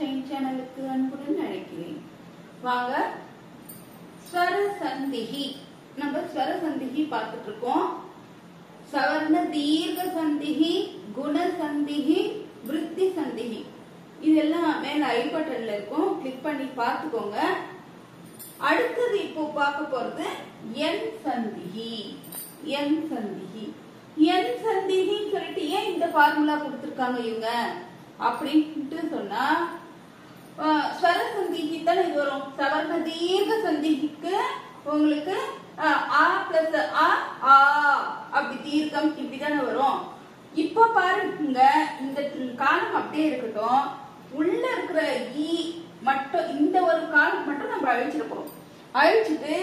Sunshine சேனலுக்கு அன்புடன் அழைக்கிறேன். வாங்க, ஸ்வர சந்திஹி. நம்ம ஸ்வர சந்திஹி பார்த்துட்டு இருக்கோம். சவர்ண தீர்க்க சந்திஹி, குண சந்திஹி, விருத்தி சந்திஹி, இதெல்லாம் மேல ஐ பட்டன்ல இருக்கும், கிளிக் பண்ணி பார்த்துக்கோங்க. அடுத்தது இப்போ பார்க்க போறது என் சந்திஹி. என் சந்திஹி என் சந்திஹின்னு சொல்லிட்டு ஏன் இந்த ஃபார்முலா கொடுத்திருக்காங்க இவங்க அப்படின்ட்டு சொன்னா, ஸ்வர சந்திஹி தானே இது வரும். சவர்ண தீர்க்க சந்திஹிக்கு உங்களுக்கு ஆ பிளஸ் ஆ ஆ அப்படி தீர்க்கம் இப்படிதானே வரும். இப்ப பாருங்க, இந்த காலம் அப்படியே இருக்கட்டும், உள்ள இருக்கிற ஈ மட்டும், இந்த ஒரு காலம் மட்டும் நம்ம அழிச்சிருக்கோம். அழிச்சிட்டு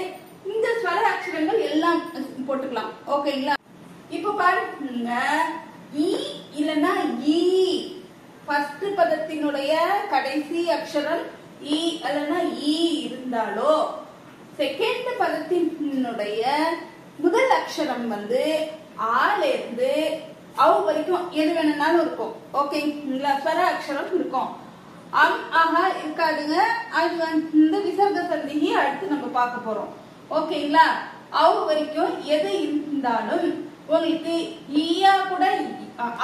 இந்த ஸ்வர அக்ஷரங்கள் எல்லாம் போட்டுக்கலாம். ஓகேங்களா? இப்ப பாருங்க, ஈ இல்லைன்னா ஈ, ஃபர்ஸ்ட் பதத்தினுடைய கடைசி அக்ஷரம் ஈ அல்லனா ஈ இருந்தாலோ, செகண்ட் பதத்தினுடைய முதல் அக்ஷரம் வந்து ஆல இருந்து அவ் வரைக்கும் எது வேணும்னாலும் இருக்கும். ஓகேங்களா? ஸ்வர அக்ஷரம் இருக்கும். அம் ஆஹா இருக்காதுங்க. அது வந்து விசர்க சந்திஹி அடுத்து நம்ம பார்க்க போறோம். ஓகேங்களா? அவ் வரைக்கும் எது இருந்தாலும் உங்களுக்கு ஈயா கூட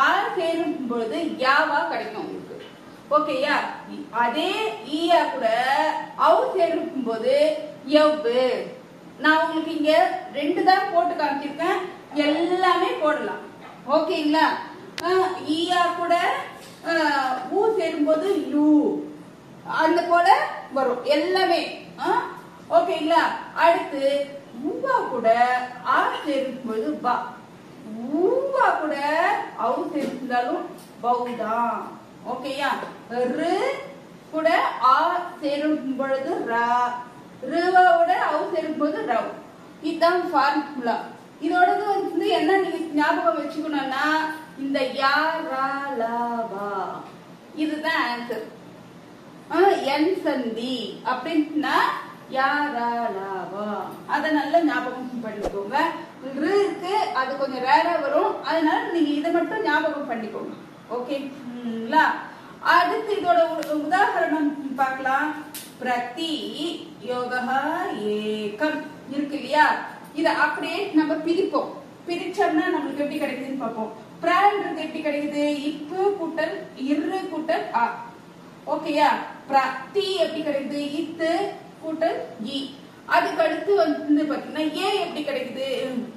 ஆ சேரும் பொழுது யாவா கிடைக்கும் உங்களுக்கு. ஓகேயா? அதே ஈயா கூட அவ் சேரும் போது எவ்வு. நான் உங்களுக்கு இங்க 2 தான் போட்டு காமிச்சிருக்கேன், எல்லாமே போடலாம். ஓகேங்களா? ஈயா கூட ஊ சேரும் போது யூ, அந்த போல வரும் எல்லாமே. ஓகேங்களா? அடுத்து ஊவா கூட ஆ சேரும் போது பா, ஊவா கூட அவு சேர்ந்தாலும் பௌதான். ஓகேயா? ரு கூட ஆ சேரும் பொழுது ரா, ருவோட அவு சேரும் போது ரவ். இதுதான் ஃபார்முலா. இதோடது வந்து என்ன நீங்க ஞாபகம் வச்சுக்கணும்னா, இந்த யா ரா லா வா, இதுதான் ஆன்சர். என் சந்தி அப்படின்னா யா ரா லா வா, அத நல்லா ஞாபகம் பண்ணிக்கோங்க. இருக்கு, அது கொஞ்சம் ரேரா வரும், அதனால நீங்க இதை மட்டும் ஞாபகம் பண்ணிக்கோங்க. ஓகேங்களா? அடுத்து இதோட உதாரணம் பார்க்கலாம். பிரதி யோகா ஏகம் இருக்கு இல்லையா? இத அப்படியே நம்ம பிரிப்போம். பிரிச்சோம்னா நம்மளுக்கு எப்படி கிடைக்குதுன்னு பார்ப்போம். பிரான்றது எப்படி கிடைக்குது? இப்பு கூட்டல் இரு கூட்டல் ஆ. ஓகேயா? பிரதி எப்படி கிடைக்குது? இத்து கூட்டல் இ. அதுக்கு அடுத்து வந்து பாத்தீங்கன்னா ஏ எப்படி கிடைக்குது?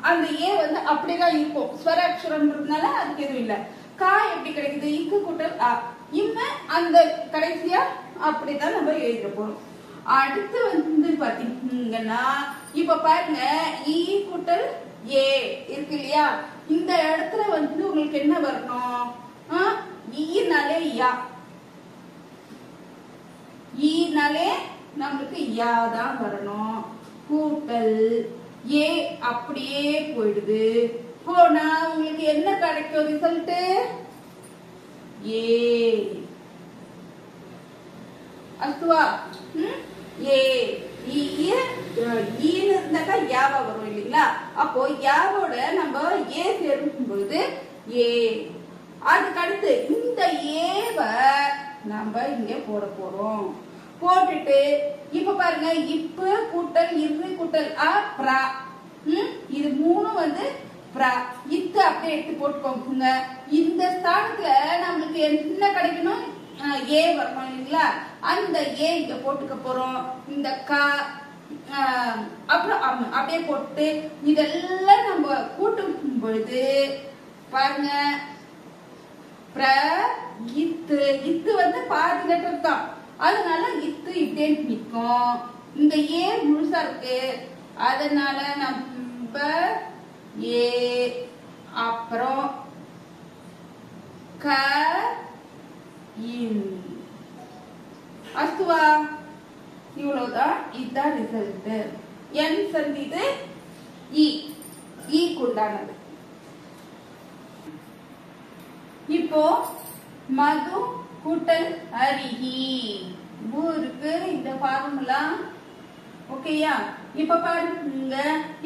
அந்த ஏ வந்து அப்படியேதான் இருக்கும், ஸ்வர அக்ஷரம்ன்றதுனால அதுக்கு எதுவும் இல்ல. கா எப்படி கிடைக்குது? இக்கு கூட்டல் ஆ. இம்ம அந்த கடைசியா அப்படிதான் நம்ம எழுத போறோம். அடுத்து வந்து பாத்தீங்கன்னா, இப்ப பாருங்க, இ கூட்டல் ஏ இருக்கு இல்லையா? இந்த இடத்துல வந்து உங்களுக்கு என்ன வரணும்? ஈனாலே யா, ஈனாலே நம்மளுக்கு யா தான் வரணும். கூட்டல் ஏ அப்படியே போயிடுது. போனா உங்களுக்கு என்ன கிடைக்கும் ரிசல்ட்? ஏ. அஸ்துவா? ஏ இருந்தாக்கா யாவா வரும் இல்லைங்களா? அப்போ யாவோட நம்ம ஏ சேரும் பொழுது ஏ. அதுக்கு அடுத்து இந்த ஏவ நம்ம இங்க போட போறோம். போட்டுட்டு இப்ப பாருங்க, இப்பு கூட்டல் இரு கூட்டல் ஆ பிரா, இது 3 வந்து பிரா. இத்து அப்படியே எடுத்து போட்டுக்கோங்க. இந்த ஸ்தானத்துல நம்மளுக்கு என்ன கிடைக்கணும்? ஏ வரணும் இல்லைங்களா? அந்த ஏ இங்க போட்டுக்க போறோம். இந்த கா அப்புறம் அப்படியே போட்டு இதெல்லாம் நம்ம கூட்டும் பொழுது பாருங்க, பிர இத்து. இத்து வந்து பாதி லெட்டர் தான், அதனால இத்து இப்படியே நிற்கும். இந்த ஏ முழுசா இருக்கு, அதனால நம்ம ஏ அப்புறம் க இன். அஸ்துவா? இவ்வளவுதான். இதுதான் ரிசல்ட். என் சந்தி இது ஈ குண்டானது. இப்போ மது கூட்டல் அரிஹி ஊருக்கு இந்த ஃபார்முலா. ஓகேயா? இப்ப பாருங்க,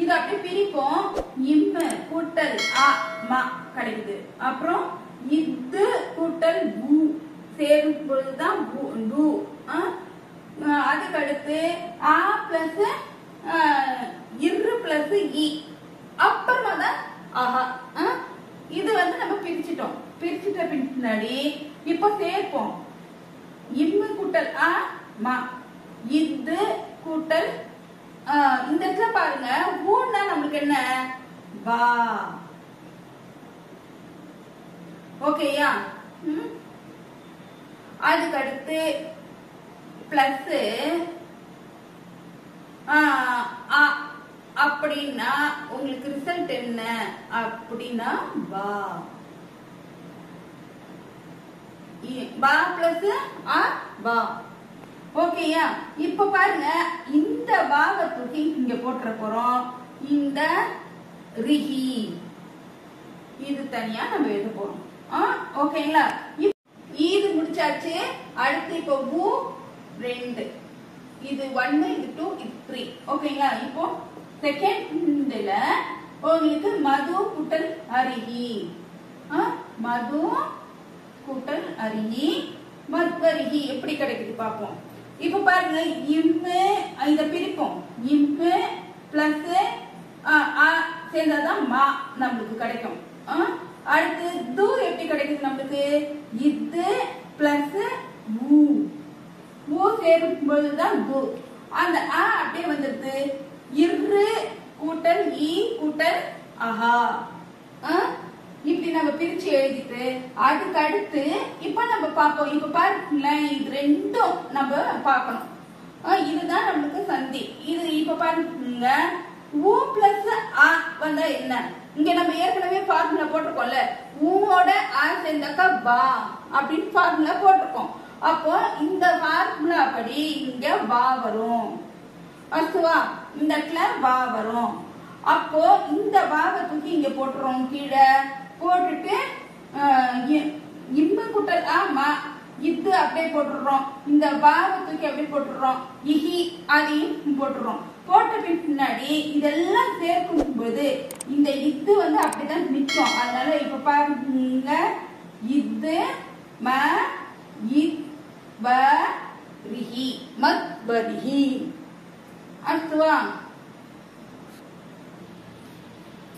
இது அப்படியே பிரிப்போம். இம்ம கூட்டல் ஆ மா கிடைக்குது. அப்புறம் இது கூட்டல் பூ சேரும் பொழுதுதான் டு. அதுக்கு அடுத்து ஆ பிளஸ் இரு பிளஸ் இ அப்புறமா தான் ஆஹா. இது வந்து நம்ம பிரிச்சிட்டோம். பிரிச்சிட்ட பின்னாடி இப்ப சேர்ப்போம். இம்மு கூட்டல் ஆ மா, இது கூட்டல் இந்த இடத்துல பாருங்க ஊன்னா நம்மளுக்கு என்ன வா. ஓகேயா? அதுக்கு அடுத்து பிளஸ் அப்படின்னா உங்களுக்கு ரிசல்ட் என்ன அப்படின்னா வா. பா பிளஸ் ஆ வா. ஓகேயா? இப்ப பாருங்க இந்த பாவை தூக்கி இங்க போட்டுற போறோம். இந்த ரிஹி இது தனியா நம்ம எழுத போறோம். ஓகேங்களா? இது முடிச்சாச்சு. அடுத்து இப்போ ஊ 2, இது 1, இது 2, இது 3. ஓகேங்களா? இப்போ செகண்ட்ல உங்களுக்கு மது கூட்டல் அரிஹி, மது கூட்டல் அரிஹி மத்வரிஹி எப்படி கிடைக்குது பாப்போம். இப்ப பாருங்க இம்மு இத பிரிப்போம். இம்மு பிளஸ் சேர்ந்தாதான் மா நம்மளுக்கு கிடைக்கும். அடுத்து து எப்படி கிடைக்குது நம்மளுக்கு? இது பிளஸ் ஊ, ஊ சேரும் பொழுதுதான் து. அந்த அப்படியே வந்துருது. இரு கூட்டல் இ கூட்டல் அஹா. இப்படி நம்ம பிரிச்சு எழுதிட்டு அதுக்கு அடுத்து இப்ப நம்ம பார்ப்போம். இப்ப பாருங்களேன், இது ரெண்டும் நம்ம பார்க்கணும். இதுதான் நம்மளுக்கு சந்தி. இது இப்ப பாருங்க ஊ பிளஸ் ஆ வந்தா என்ன? இங்க நம்ம ஏற்கனவே ஃபார்முலா போட்டிருக்கோம்ல, ஊவோட ஆ சேர்ந்தாக்கா பா அப்படின்னு ஃபார்முலா போட்டிருக்கோம். அப்போ இந்த ஃபார்முலா படி இங்க பா வரும். அசுவா இந்த இடத்துல பா வரும். அப்போ இந்த பாவை தூக்கி இங்க போட்டுறோம். கீழே போட்டுட்டு இம்மு கூட்டல் ஆமா இது அப்படியே போட்டுடுறோம். இந்த பாவை தூக்கி அப்படியே போட்டுடுறோம். இஹி அதையும் போட்டுடுறோம். போட்ட பின்னாடி இதெல்லாம் சேர்க்கும் போது இந்த இது வந்து அப்படிதான் நிற்கும். அதனால இப்ப பாருங்க இது ம இத் வ ரிஹி மத் வரிஹி. அடுத்துவா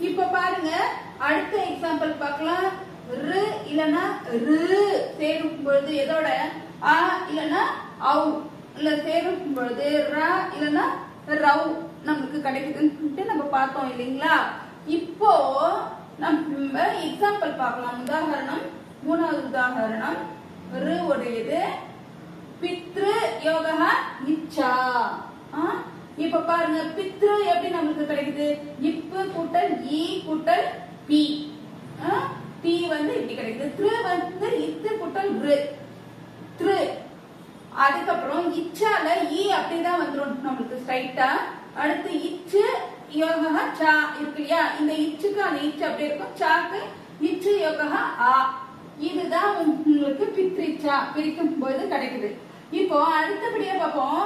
இப்ப பாருங்க அடுத்த எக்ஸாம்பிள் பார்க்கலாம். ரு இல்லனா ரு சேரும் பொழுது எதோட ஆ இல்லனா அவ் இல்ல சேரும் பொழுது ரா இல்லனா ரவ் நமக்கு கிடைக்குதுன்னு நம்ம பார்த்தோம் இல்லைங்களா? இப்போ நம்ம எக்ஸாம்பிள் பார்க்கலாம். உதாரணம், மூணாவது உதாரணம் ரு உடையது பித்ரு யோகா இச்சா. இப்ப பாருங்க பித்ரு எப்படி நமக்கு கிடைக்குது? இப்பு கூட்டல் இ கூட்டல் பி. பி வந்து இப்படி கிடைக்குது. த்ரு வந்து இத்து கூட்டல் ரு த்ரு. அதுக்கப்புறம் இச்சால இ அப்படிதான் வந்துடும் நம்மளுக்கு ஸ்ட்ரைட்டா. அடுத்து இச்சு யோகா சா இருக்கு இல்லையா? இந்த இச்சுக்கு அந்த இச்சு அப்படி இருக்கும். சாக்கு இச்சு யோகா ஆ. இதுதான் உங்களுக்கு பித்ரிச்சா பிரிக்கும் போது கிடைக்குது. இப்போ அடுத்தபடியா பார்ப்போம்.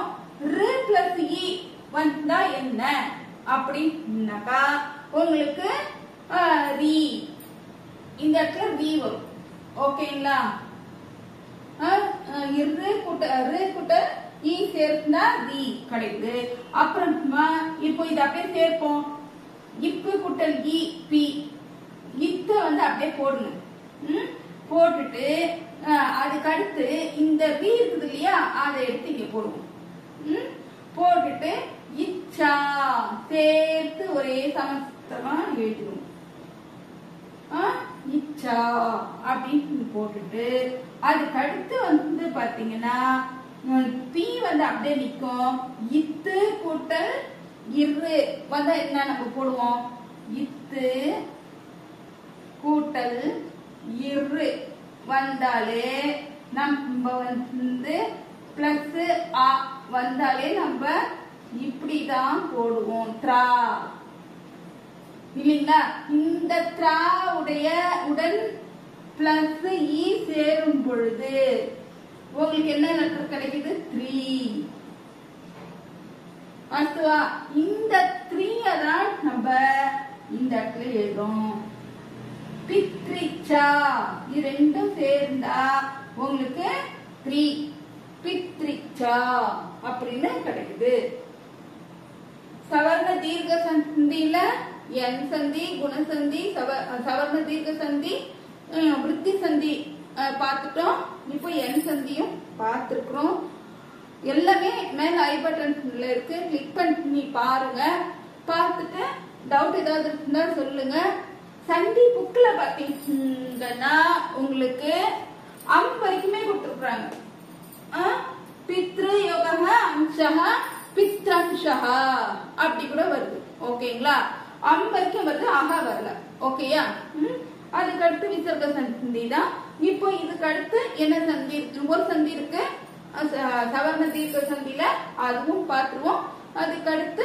ரு பிளஸ் இ வந்தா என்ன அப்படின்னாக்கா உங்களுக்கு ரி. இந்த இடத்துல ரி வரும். ஓகேங்களா? இரு கூட்டல் இ சேர்ந்தா ரி கிடைக்குது. அப்புறமா இப்போ இத அப்படியே சேர்ப்போம். இப்பு கூட்டல் இ பி. இத்த வந்து அப்படியே போடுங்க. போட்டுட்டு அதுக்கு அடுத்து இந்த ரி இருக்குது இல்லையா? அதை எடுத்து இங்க போடுவோம். போட்டுட்டு இச்சா சேர்த்து ஒரே சமஸ்தமா எழுதிடுவோம். இச்சா அப்படின்னு போட்டுட்டு அதுக்கு அடுத்து வந்து பாத்தீங்கன்னா பி வந்து அப்படியே நிக்கும். இத்து கூட்டல் இரு வந்தா என்ன நம்ம போடுவோம்? இத்து கூட்டல் இரு வந்தாலே நம்ம வந்து பிளஸ் ஆ வந்தாலே நம்ம இப்படிதான் போடுவோம். த்ரா இல்லைங்களா? இந்த த்ரா உடைய உடன் பிளஸ் இ சேரும் பொழுது உங்களுக்கு என்ன லெட்டர் கிடைக்குது? 3. அடுத்தவா இந்த 3 தான் நம்ம இந்த இடத்துல எழுதும். பித்ரிச்சா இது ரெண்டும் சேர்ந்தா உங்களுக்கு 3 பித்ரிச்சா அப்படின்னு கிடைக்குது. சவர்ண தீர்க்க சந்தியில என் சந்தி, குணசந்தி, சவர்ண தீர்க்க சந்தி, விருத்தி சந்தி பார்த்துட்டோம். இப்போ என் சந்தியும் பார்த்துருக்கிறோம். எல்லாமே மேல ஐ பட்டன்ல இருக்கு, கிளிக் பண்ணி பாருங்க. பார்த்துட்டு டவுட் ஏதாவது இருந்தா சொல்லுங்க. சந்தி புக்ல பாத்தீங்கன்னா உங்களுக்கு வரைக்குமே கொடுத்துருக்காங்க. பித்ரு யோக அம்சஹ பித்ரம்சஹ அப்படி கூட வருது. ஓகேங்களா? வரைக்கும் வருது, ஆஹா வரல. ஓகேயா? அதுக்கு அடுத்து விசர்க சந்தி தான். இப்போ இதுக்கு அடுத்து என்ன சந்தி இருக்கு? ஒரு சந்தி இருக்கு சவர்ண தீர்க்க சந்தியில, அதுவும் பார்த்துருவோம். அதுக்கு அடுத்து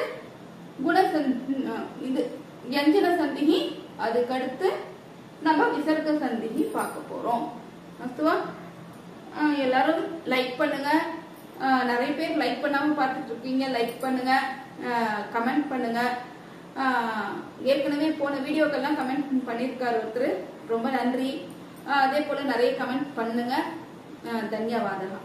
இது யஞ்சன சந்திகி, அதுக்கு அடுத்து நம்ம விசர்க சந்திகி பார்க்க போறோம். எல்லாரும் லைக் பண்ணுங்க. நிறைய பேர் லைக் பண்ணாம பார்த்துட்டு இருக்கீங்க. லைக் பண்ணுங்க, கமெண்ட் பண்ணுங்க. ஏற்கனவே போன வீடியோக்கெல்லாம் கமெண்ட் பண்ணியிருக்காரு ஒருத்தர், ரொம்ப நன்றி. அதே போல நிறைய கமெண்ட் பண்ணுங்க. தன்யவாதம்.